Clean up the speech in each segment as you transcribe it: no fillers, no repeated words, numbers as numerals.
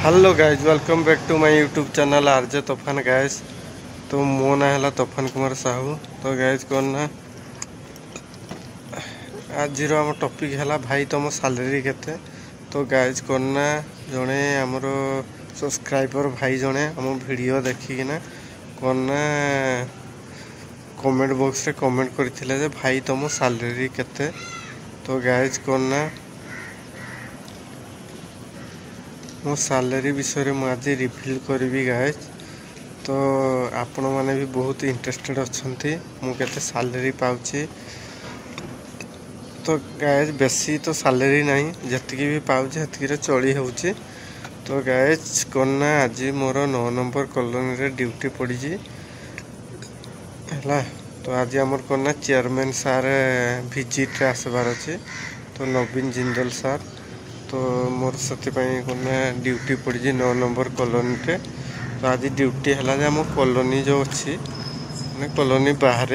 Hello guys welcome back to my YouTube channel RJ Tofan guys. तो मो ना है तोफान कुमार साहू। तो गाइज कौन ना आज आम टॉपिक है भाई तुम सैलरी केते। तो गाइज कौन ना जड़े आमर सब्सक्राइबर भाई जड़े आम वीडियो देखिकिना कौन ना कमेंट बॉक्स रे कमेंट करथिले भाई तुम सैलरी केते। तो गाइज कौन ना मो सैलरी विषय में आज रिवील करी गाइज। तो आपण मैंने भी बहुत इंटरेस्टेड अच्छे मुझे सैलरी पाउची। तो गाइज बेसी तो सैलरी नहीं जी भी पाउची हेतकी चली होची। तो गाइज कौन ना आज मोर 9 नंबर कॉलोनी रे ड्यूटी पड़ी है। तो आज आमर कौन ना चेयरमैन सार विजिट आसबार अच्छे। तो नवीन जिंदल सार तो मोर से कौन ड्यूटी पड़ी 9 नंबर कॉलोनी रे। तो आज ड्यूटी है आम कॉलोनी जो अच्छी मैंने कॉलोनी बाहर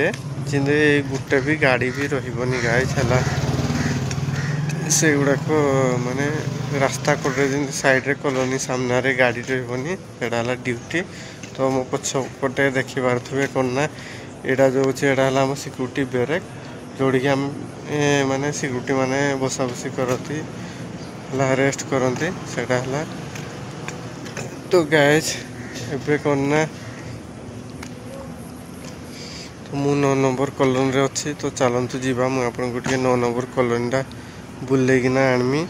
जिंदे गोटे भी गाड़ी भी रही गाइज है से गुड़ाक माने रास्ता कोटे जमी साइड रे कॉलोनी सामना रे गाड़ी रही है ड्यूटी। तो मो पछपटे देखी पारे कौन ना यहाँ जो है आम सिक्यूरीटी ब्यारेक जोड़ी आम माने सिक्यूरीटी माने बसा बसी करती रेस्ट करती सेटा है। तो गाइज एबे कौन ना तो मु 9 नंबर कॉलोनी रे अच्छी। तो चलतु जीवा मुझे आपको 9 नंबर कॉलोनीटा बुलेकिना आनमी।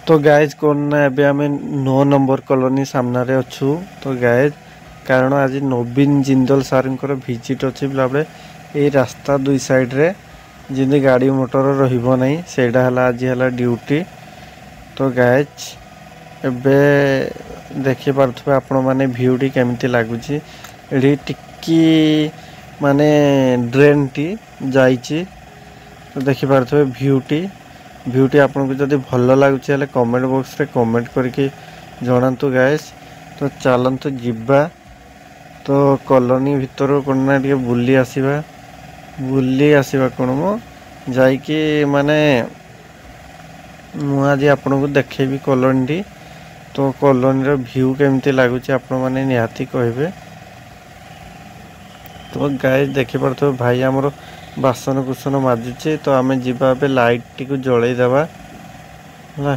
तो गाइज कौन ना एबे आम 9 नंबर कॉलोनी सामना रे अच्छू। तो गाइज कारण आज नवीन जिंदल सार विजिट अच्छी बोले ये रास्ता दुई साइड रे जिंदे गाड़ी मोटर रहिबो नहीं सेटा हला आज हला ड्यूटी। तो गाइज एबे देखि पारथबे आपण माने भ्यूटी केमिति लागुची एडी टिक्की माने ड्रेन टी जाइची। तो देखि पारथबे भ्यूटी आपन को जदी भलो लागुची हले कमेंट बॉक्स रे कमेंट करके जणांतु गाइस। तो चलंतु जिब्बा तो कॉलोनी भीतर कोना ଟିକେ बुली आसीबा कोन मो जाइकी माने मु आज आपन को देखेबी कॉलोनी टी। तो कॉलोनी रो व्यू केमती लागुची आपण माने निहाती कहबे। तो गाइस देखि पड़थो भाई हमरो बासन कुसन माजुचे। तो आमे जिबा पे लाइट टी को जळै देबा ना।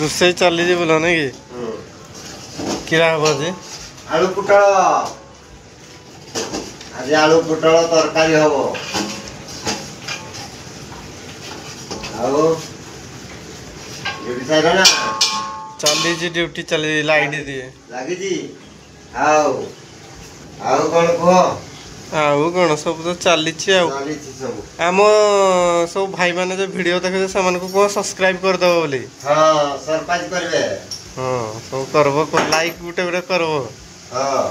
रोसे चली जी बोला नहीं कि किरा हबो जे आलू पुटल आज आलू पुटल तरकारी हबो आओ ड्यूटी साइड ना चली जी ड्यूटी चली लाइट दिए लागी जी आओ आओ कोन को आउ कौन सब तो चली सब आम सब भाई माने जो वीडियो देखे से को कौन सब्सक्राइब कर दबो बोली। हां सरपंच करबे हां सब करबो को लाइक गुटे गुटे करबो। हां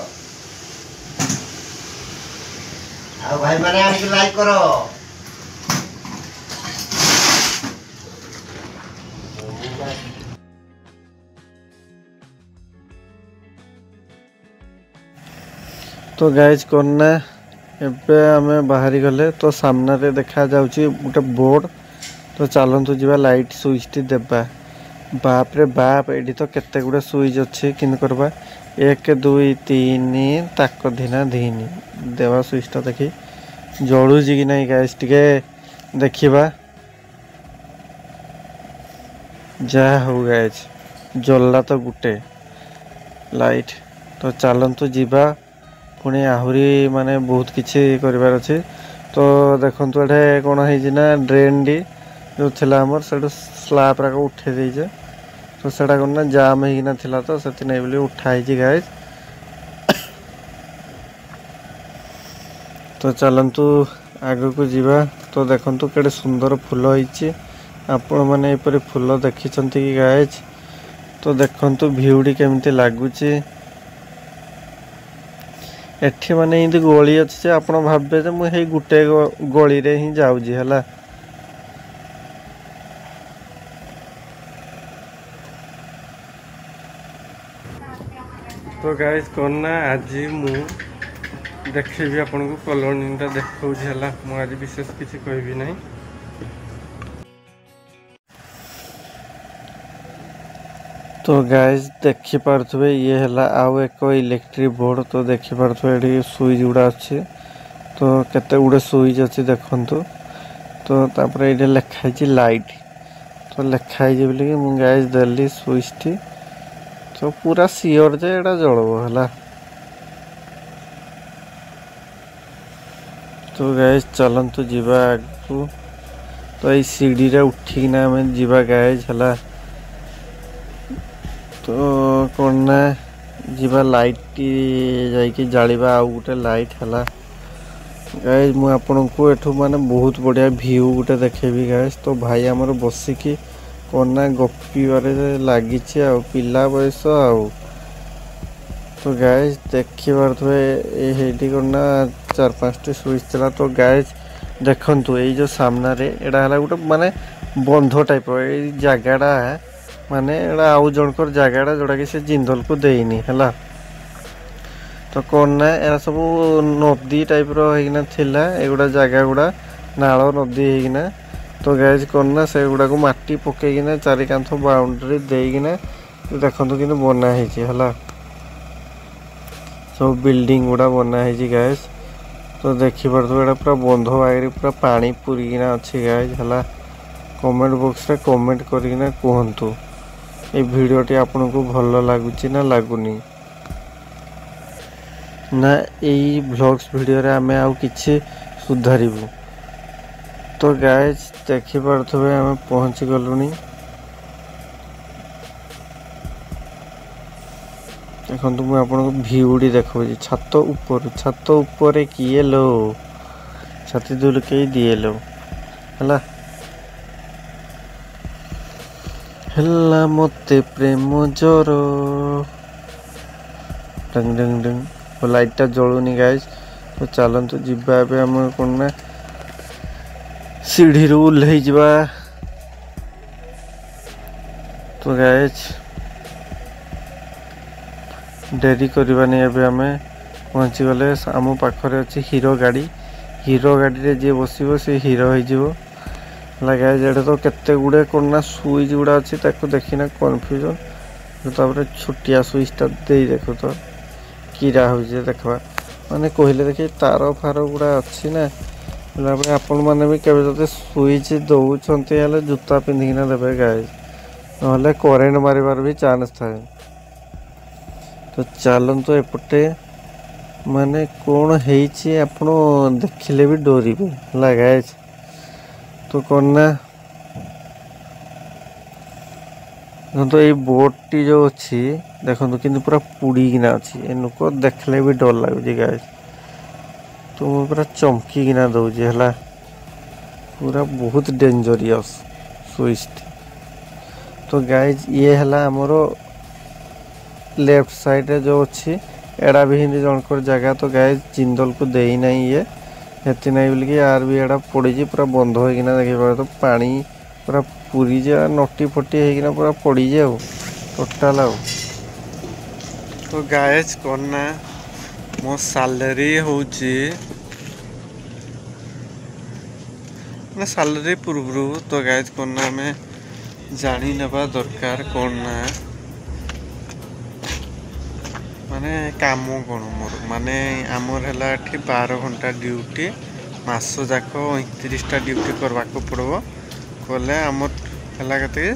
आ भाई माने हमके लाइक करो। तो गाइज कौन ना एबे आमे बाहरी गले तो सामना रे देखा जाउची गोटे बोर्ड। तो चलंतु जीवा लाइट स्विच टी देबा। बाप रे बाप एडी तो केते गुडे स्विच अछि किन करबा 1 2 3 ताक धिना धिनी देवा स्विच ता देखि जळू जी कि नहीं गाइस टिके देखिबा जा हो गाइस जल्ला तो गुटे लाइट। तो चलंतु जीवा पुणी आहुरी माने बहुत किछि करिवार अछि। तो देखंतु एठे कोन है ना ड्रेन डी जो थिला हमर सेडो स्लैब रा उठे देई जे। तो सेडा कोन ना जाम हेई ना थिला तो सेति नै बोली उठाई जी गाइस। तो चलंतु आगो को जीवा। तो देखंतु केडे सुंदर फूल होईची आपण माने एपरे फूल देखिचंती कि गाइस। तो देखंतु भ्यूडी केमिति लागुची एठी माने इंदी गली अछि जे आपण भाबबे जे मु हे गुटे गली रे ही जाउजी हला। तो गाइस कौन ना आज मु देखी आपन को कॉलोनीटा देखा है मुझे विशेष किसी कहबी ना। तो गाइस देखी पारे ये है आउ एक इलेक्ट्रिक बोर्ड। तो देखी पारे ये स्विच गुड़ा अच्छे तो केते गुड़े स्विच अच्छी देखु। तो तापर ये लिखाई लाइट तो लिखाई बोलिए मुझे गाइस देली स्विच टी तो पूरा सियोर जे एटा जलबो हला। तो गाइस चलंतु जीवा आगु। तो ये सीढ़ी रे उठिना हमें जीवा गाइस हला। तो कौन ना जीवा लाइट जाइए जालिबा आउ गोटे लाइट हला। गाइस मु आपन को एठू माने बहुत बढ़िया व्यू गोटे देखेबी गाइस। तो भाई हमर बसिकी कौन ना गपी बारे लगी पिला बयस आउ। तो गाइस देखी पारे कौन ना 4-5 स्विच थी। तो गाइस देखंतु ये जो सामना रे एडा हला गोटे माने बंध टाइप ये जगाटा माने एडा आउ जनकर जगाटा जोड़ा कि से जिंदल को देनी हला। तो कौन ना एरा सब नदी टाइप रोना थिला एगुड़ा जगह गुड़ा नाल नदी होना। तो गाइस कौन ना से गुड़ा को माटी पकईकिना चारि कांथ बाउंड्री देकिना देखो कि बना है सब बिल्डिंग गुड़ा बना है गाइस। तो देखी पार्थ एटा पूरा बंध आगे पूरा पानी पूरीना अच्छी गाइस है। कमेंट बॉक्स रे कमेंट करना कहतु ये वीडियोटी आपन को भल लगुच ना लगुनी ना। यही व्लॉग्स वीडियो रे आमे आउ किछि सुधारिबु। तो गाइस देखी पारे आम पहुँची गलुनी। देखो मुझे आपको भ्यूटी देखी छत ऊपर किए लो छाती दुल के दिए लो है मते प्रेम जर डंग डंग डंग लाइटा जलुनी गाइस। तो चलतु जीवा आम कौन ना सीढ़ी रू ओह्लई जावा। तो गाइस डेरी करवानी एबे आमे पहुँची गले। आम पाखरे अच्छी हीरो गाड़ी रे जे बसिबो से हीरो हो गाइस। एडे तो केते गुड़े कौन ना स्विच गुड़ा अच्छी ताको देखिना कन्फ्यूजन। तापर छोटिया स्विचटा दे देखो तो कीरा हो देखा माने कहले देखिए तार फार गुड़ा अच्छी ना आपण मैंने भी केवे स्विच दौरान जूता पिंधिकिना देवे गाइस ना करेन्ट मारिबार भी चांस थाए। तो चलतु एपटे माने कौन है आपण देखिले भी डरिबे है गाइस। तो कौन ना तो ये बोट टी जो अच्छी देखो कि पूरा पुड़ीकिना अच्छी ए लोक देखले भी डर लगुच गाइस। तो मैं पूरा चमकी किना दौजे है पूरा बहुत डेंजरियस स्विच। तो गाइज ये है आमर लेफ्ट साइड रे जो अच्छी एड़ा भी हिंदी जनकर जगह। तो गाइज जिंदल को दे ना ये हेती ना बोलिकी यार भी एड़ा पड़ी पूरा बंध होना देख पारे। तो पानी पूरा पूरी जा नटी फटी होना पूरा पड़ी जाओ टोटाल आउ। तो गाइज कौन ना मो सैलरी होची ना सैलरी पूर्व। तो गाइज कौन ना हमें जानी नबा दरकार कौन ना माने काम कौन मोर माने आमर है 12 घंटा ड्यूटी मास जाक 29टा ड्यूटी करवा को पड़ो कले आमर है के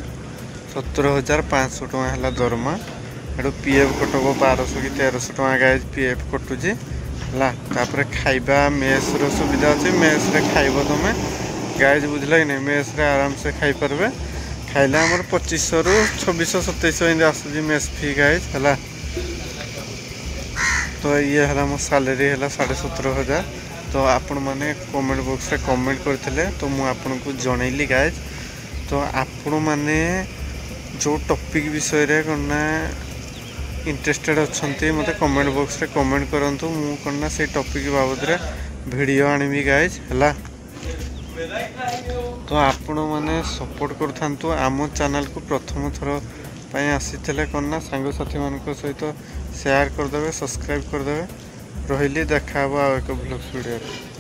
17,500 टଙ୍କା है दरमा। एटू पीएफ कटब 1200 कि 1300 टଙ୍କା गाइज पीएफ कटुची है। खाइबा मेस रो सुविधा अच्छे मेस रे खाइब तुम गाइज बुझल कि नहीं मेस रे आराम से खाई पारबे। खाइले आमर 2500 रु 2600-2700 एमती आसूँ मेस फी गाइज है। तो ये है मो सैलरी है 17,500। तो आपण मैंने कमेंट बॉक्स रे कमेंट करते तो मुझे आपन को जनइली गाइज। तो आपण मैंने जो टॉपिक विषय रे करना इंटरेस्टेड अच्छा मत कमेंट बॉक्स रे कमेंट करंतु मु करना से टॉपिक बाबद रे वीडियो आनिबी गाइज है। तो आपण मैंने सपोर्ट करथांतु आम चैनल को प्रथम थर ପାଇଁ ଆସିଥିଲେ କ'ଣ ନା ସାଙ୍ଗସାଥିମାନଙ୍କ ସହିତ ସେୟାର କରିଦେବେ, ସବସ୍କ୍ରାଇବ୍ କରିଦେବେ। ରହିଲି, ଦେଖା ହେବ ଆଉ ଏକ ବ୍ଲଗ୍ସ ଭିଡ଼ିଓରେ।